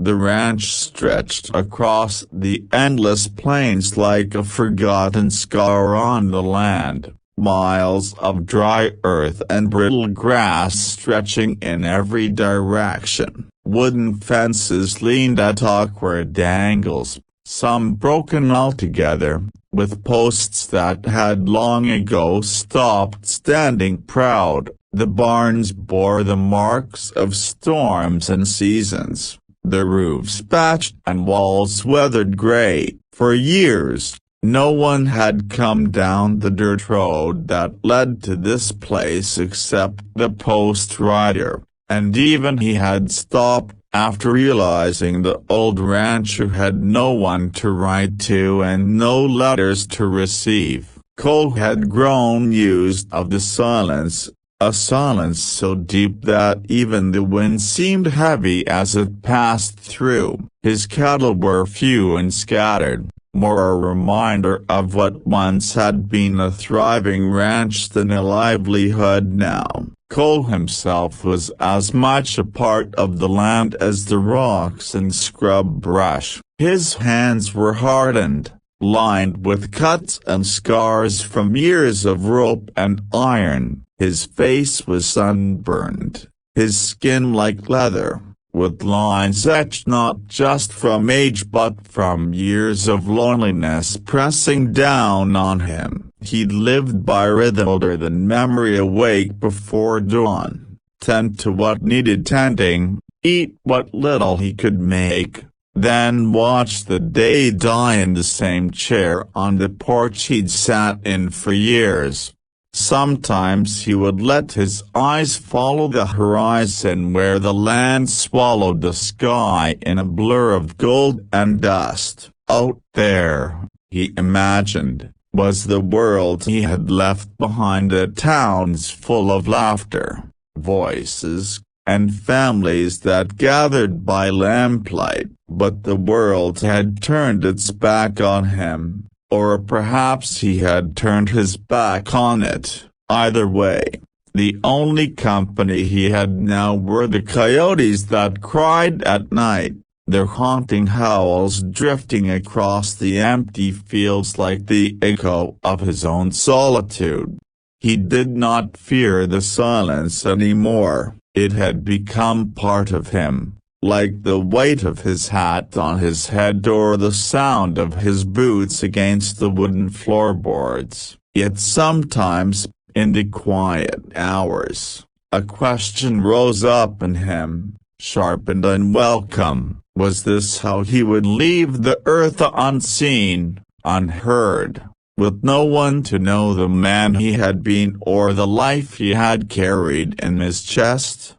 The ranch stretched across the endless plains like a forgotten scar on the land, miles of dry earth and brittle grass stretching in every direction. Wooden fences leaned at awkward angles, some broken altogether, with posts that had long ago stopped standing proud. The barns bore the marks of storms and seasons, the roofs patched and walls weathered gray. For years, no one had come down the dirt road that led to this place except the post rider, and even he had stopped after realizing the old rancher had no one to write to and no letters to receive. Cole had grown used of the silence, a silence so deep that even the wind seemed heavy as it passed through. His cattle were few and scattered, more a reminder of what once had been a thriving ranch than a livelihood now. Cole himself was as much a part of the land as the rocks and scrub brush. His hands were hardened, lined with cuts and scars from years of rope and iron. His face was sunburned, his skin like leather, with lines etched not just from age but from years of loneliness pressing down on him. He'd lived by rhythm older than memory, awake before dawn, tend to what needed tending, eat what little he could make, then watch the day die in the same chair on the porch he'd sat in for years. Sometimes he would let his eyes follow the horizon where the land swallowed the sky in a blur of gold and dust. Out there, he imagined, was the world he had left behind, the towns full of laughter, voices, and families that gathered by lamplight. But the world had turned its back on him. Or perhaps he had turned his back on it. Either way, the only company he had now were the coyotes that cried at night, their haunting howls drifting across the empty fields like the echo of his own solitude. He did not fear the silence anymore. It had become part of him, like the weight of his hat on his head or the sound of his boots against the wooden floorboards. Yet sometimes, in the quiet hours, a question rose up in him, sharp and unwelcome. Was this how he would leave the earth, unseen, unheard, with no one to know the man he had been or the life he had carried in his chest?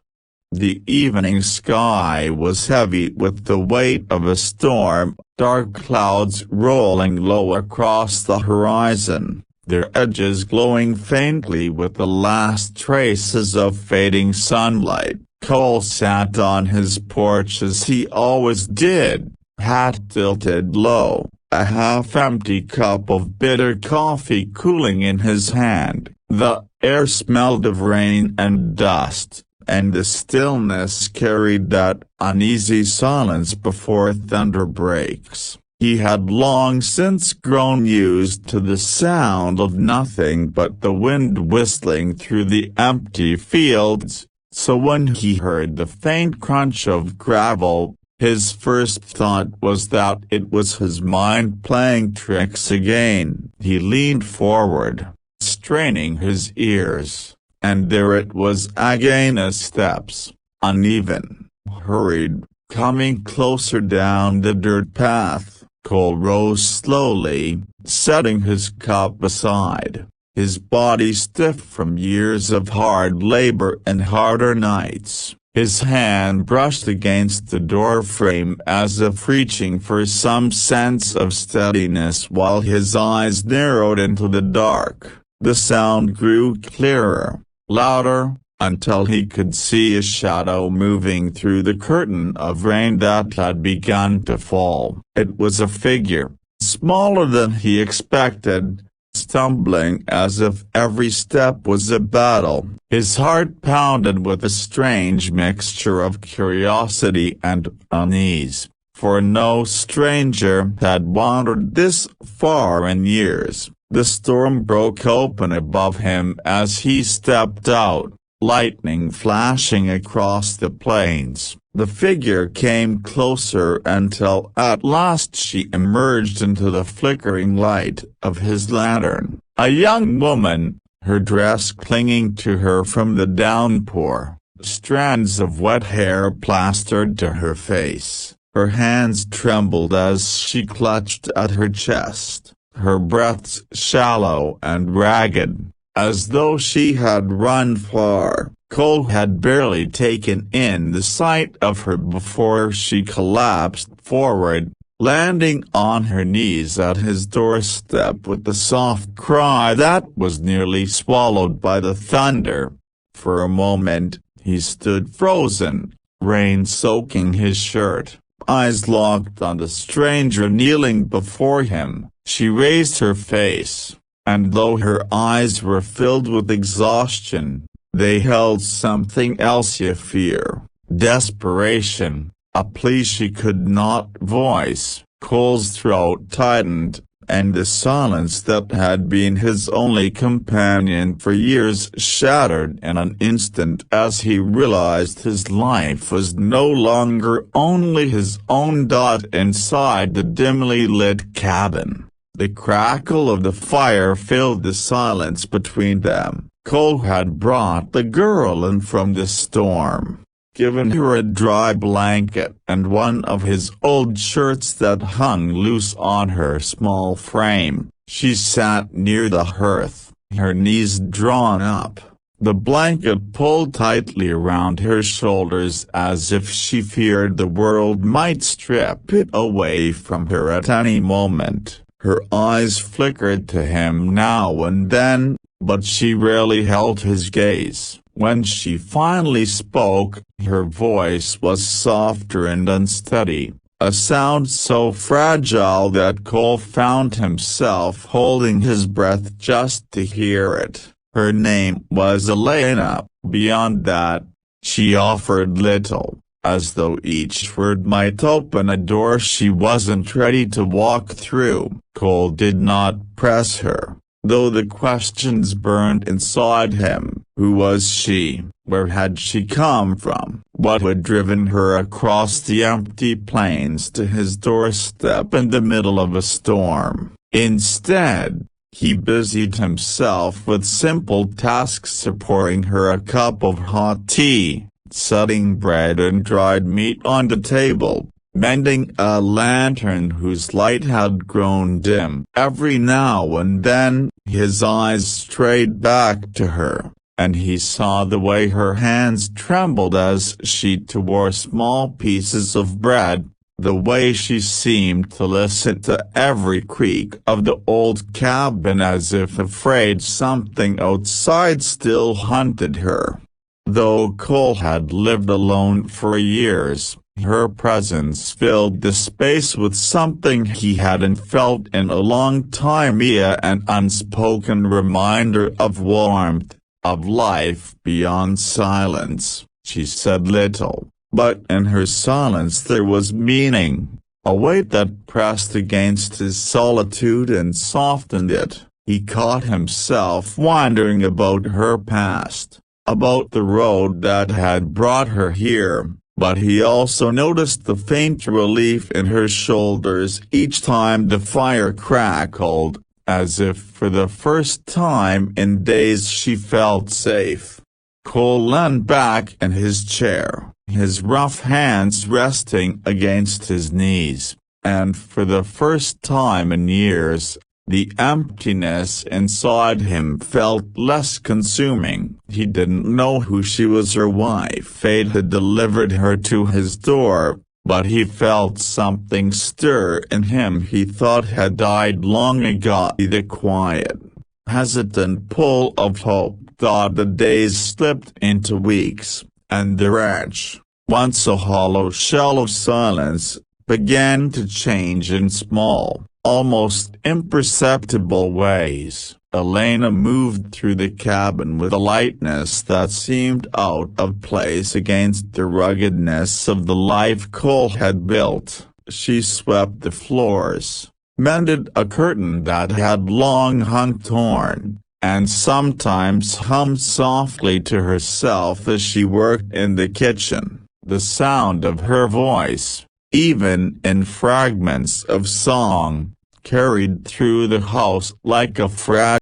The evening sky was heavy with the weight of a storm, dark clouds rolling low across the horizon, their edges glowing faintly with the last traces of fading sunlight. Cole sat on his porch as he always did, hat tilted low, a half-empty cup of bitter coffee cooling in his hand. The air smelled of rain and dust, and the stillness carried that uneasy silence before thunder breaks. He had long since grown used to the sound of nothing but the wind whistling through the empty fields, so when he heard the faint crunch of gravel, his first thought was that it was his mind playing tricks again. He leaned forward, straining his ears. And there it was again, steps, uneven, hurried, coming closer down the dirt path. Cole rose slowly, setting his cup aside, his body stiff from years of hard labor and harder nights. His hand brushed against the doorframe as if reaching for some sense of steadiness while his eyes narrowed into the dark. The sound grew clearer, louder, until he could see a shadow moving through the curtain of rain that had begun to fall. It was a figure, smaller than he expected, stumbling as if every step was a battle. His heart pounded with a strange mixture of curiosity and unease, for no stranger had wandered this far in years. The storm broke open above him as he stepped out, lightning flashing across the plains. The figure came closer until at last she emerged into the flickering light of his lantern. A young woman, her dress clinging to her from the downpour, strands of wet hair plastered to her face. Her hands trembled as she clutched at her chest, her breaths shallow and ragged, as though she had run far. Cole had barely taken in the sight of her before she collapsed forward, landing on her knees at his doorstep with a soft cry that was nearly swallowed by the thunder. For a moment, he stood frozen, rain soaking his shirt, eyes locked on the stranger kneeling before him. She raised her face, and though her eyes were filled with exhaustion, they held something else: fear, desperation, a plea she could not voice. Cole's throat tightened, and the silence that had been his only companion for years shattered in an instant as he realized his life was no longer only his own. Inside the dimly lit cabin, the crackle of the fire filled the silence between them. Cole had brought the girl in from the storm, given her a dry blanket and one of his old shirts that hung loose on her small frame. She sat near the hearth, her knees drawn up, the blanket pulled tightly around her shoulders as if she feared the world might strip it away from her at any moment. Her eyes flickered to him now and then, but she rarely held his gaze. When she finally spoke, her voice was softer and unsteady, a sound so fragile that Cole found himself holding his breath just to hear it. Her name was Elena. Beyond that, she offered little, as though each word might open a door she wasn't ready to walk through. Cole did not press her, though the questions burned inside him. Who was she? Where had she come from? What had driven her across the empty plains to his doorstep in the middle of a storm? Instead, he busied himself with simple tasks: pouring her a cup of hot tea, setting bread and dried meat on the table, mending a lantern whose light had grown dim. Every now and then, his eyes strayed back to her, and he saw the way her hands trembled as she tore small pieces of bread, the way she seemed to listen to every creak of the old cabin as if afraid something outside still hunted her. Though Cole had lived alone for years, her presence filled the space with something he hadn't felt in a long time: an unspoken reminder of warmth, of life beyond silence. She said little, but in her silence there was meaning, a weight that pressed against his solitude and softened it. He caught himself wondering about her past, about the road that had brought her here, but he also noticed the faint relief in her shoulders each time the fire crackled, as if for the first time in days she felt safe. Cole leaned back in his chair, his rough hands resting against his knees, and for the first time in years, the emptiness inside him felt less consuming. He didn't know who she was or why fate had delivered her to his door, but he felt something stir in him he thought had died long ago. The quiet, hesitant pull of hope. The days slipped into weeks, and the ranch, once a hollow shell of silence, began to change in small, almost imperceptible ways. Elena moved through the cabin with a lightness that seemed out of place against the ruggedness of the life Cole had built. She swept the floors, mended a curtain that had long hung torn, and sometimes hummed softly to herself as she worked in the kitchen. The sound of her voice, even in fragments of song, carried through the house like a fragile